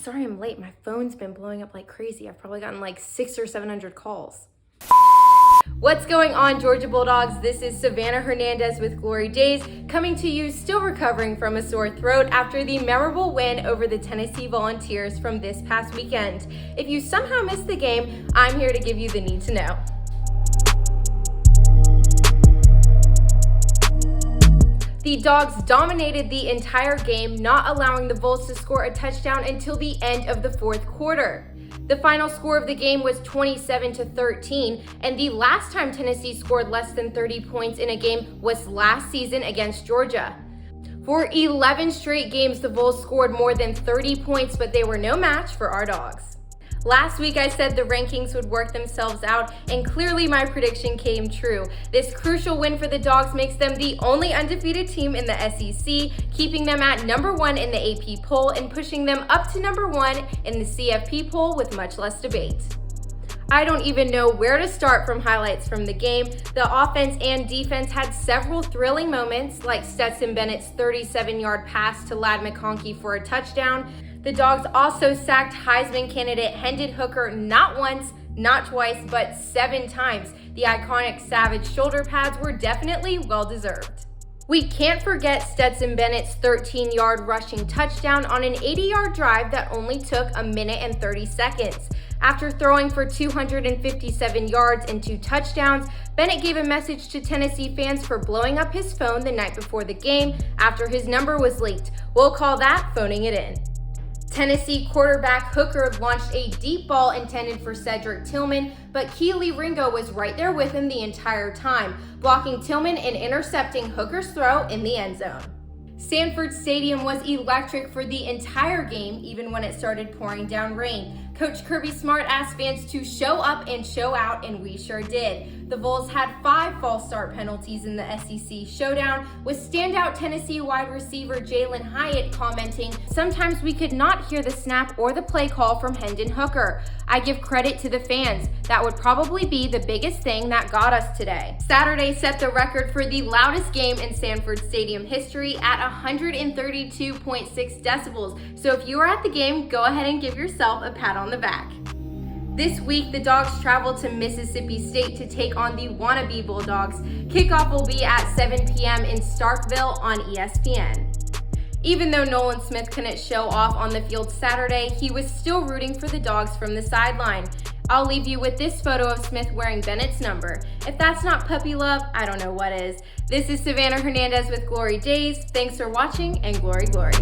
Sorry I'm late. My phone's been blowing up like crazy. I've probably gotten like 600 or 700 calls. What's going on, Georgia Bulldogs? This is Savannah Hernandez with Glory Days, coming to you still recovering from a sore throat after the memorable win over the Tennessee Volunteers from this past weekend. If you somehow missed the game, I'm here to give you the need to know. The Dogs dominated the entire game, not allowing the Vols to score a touchdown until the end of the fourth quarter. The final score of the game was 27-13, and the last time Tennessee scored less than 30 points in a game was last season against Georgia. For 11 straight games, the Vols scored more than 30 points, but they were no match for our Dogs. Last week, I said the rankings would work themselves out, and clearly my prediction came true. This crucial win for the Dogs makes them the only undefeated team in the SEC, keeping them at number 1 in the AP poll and pushing them up to number 1 in the CFP poll with much less debate. I don't even know where to start from highlights from the game. The offense and defense had several thrilling moments, like Stetson Bennett's 37-yard pass to Ladd McConkey for a touchdown. The Dogs also sacked Heisman candidate Hendon Hooker not once, not twice, but 7 times. The iconic Savage shoulder pads were definitely well-deserved. We can't forget Stetson Bennett's 13-yard rushing touchdown on an 80-yard drive that only took a minute and 30 seconds. After throwing for 257 yards and 2 touchdowns, Bennett gave a message to Tennessee fans for blowing up his phone the night before the game after his number was leaked. We'll call that phoning it in. Tennessee quarterback Hooker launched a deep ball intended for Cedric Tillman, but Kelee Ringo was right there with him the entire time, blocking Tillman and intercepting Hooker's throw in the end zone. Sanford Stadium was electric for the entire game, even when it started pouring down rain. Coach Kirby Smart asked fans to show up and show out, and we sure did. The Vols had 5 false start penalties in the SEC showdown, with standout Tennessee wide receiver Jalin Hyatt commenting, "Sometimes we could not hear the snap or the play call from Hendon Hooker. I give credit to the fans. That would probably be the biggest thing that got us today." Saturday set the record for the loudest game in Sanford Stadium history at 132.6 decibels. So if you were at the game, go ahead and give yourself a pat on the back. This week, the Dogs travel to Mississippi State to take on the wannabe Bulldogs. Kickoff will be at 7 p.m. in Starkville on ESPN. Even though Nolan Smith couldn't show off on the field Saturday, he was still rooting for the Dogs from the sideline. I'll leave you with this photo of Smith wearing Bennett's number. If that's not puppy love, I don't know what is. This is Savannah Hernandez with Glory Days. Thanks for watching, and glory, glory.